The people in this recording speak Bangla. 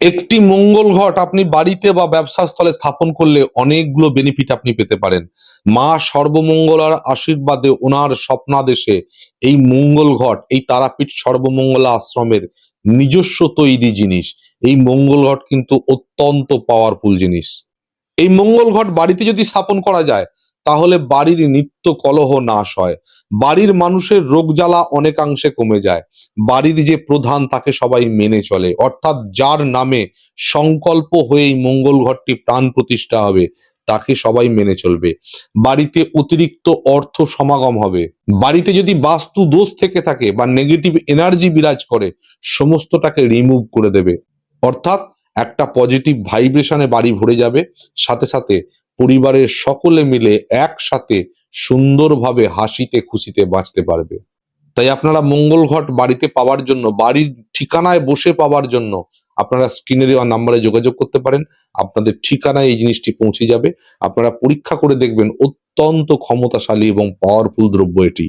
একটি মঙ্গল ঘট আপনি বাড়িতে বা ব্যবসা স্থলে স্থাপন করলে অনেকগুলো বেনিফিট আপনি পেতে পারেন। মা সর্বমঙ্গলার আশীর্বাদে ওনার স্বপ্নাদেশে এই মঙ্গল ঘট, এই তারাপীঠ সর্বমঙ্গলা আশ্রমের নিজস্ব তৈরি জিনিস। এই মঙ্গল ঘট কিন্তু অত্যন্ত পাওয়ারফুল জিনিস। এই মঙ্গল ঘট বাড়িতে যদি স্থাপন করা যায় তাহলে বাড়ির নিত্য কলহ নাশ হয়, বাড়ির মানুষের রোগ জ্বালা অনেকাংশে কমে যায়, বাড়ির যে প্রধান তাকে সবাই মেনে চলে, অর্থাৎ যার নামে সংকল্প হয়ে এই মঙ্গল ঘরটি প্রাণ প্রতিষ্ঠা হবে তাকে সবাই মেনে চলবে। বাড়িতে অতিরিক্ত অর্থ সমাগম হবে। বাড়িতে যদি বাস্তু দোষ থেকে থাকে বা নেগেটিভ এনার্জি বিরাজ করে সমস্তটাকে রিমুভ করে দেবে, অর্থাৎ একটা পজিটিভ ভাইব্রেশনে বাড়ি ভরে যাবে। সাথে সাথে পরিবারের সকলে মিলে একসাথে সুন্দরভাবে হাসিতে খুশিতে বাঁচতে পারবে। তাই আপনারা মঙ্গল ঘট বাড়িতে পাওয়ার জন্য, বাড়ির ঠিকানায় বসে পাওয়ার জন্য আপনারা স্ক্রিনে দেওয়া নাম্বারে যোগাযোগ করতে পারেন। আপনাদের ঠিকানায় এই জিনিসটি পৌঁছে যাবে। আপনারা পরীক্ষা করে দেখবেন, অত্যন্ত ক্ষমতাশালী এবং পাওয়ারফুল দ্রব্য এটি।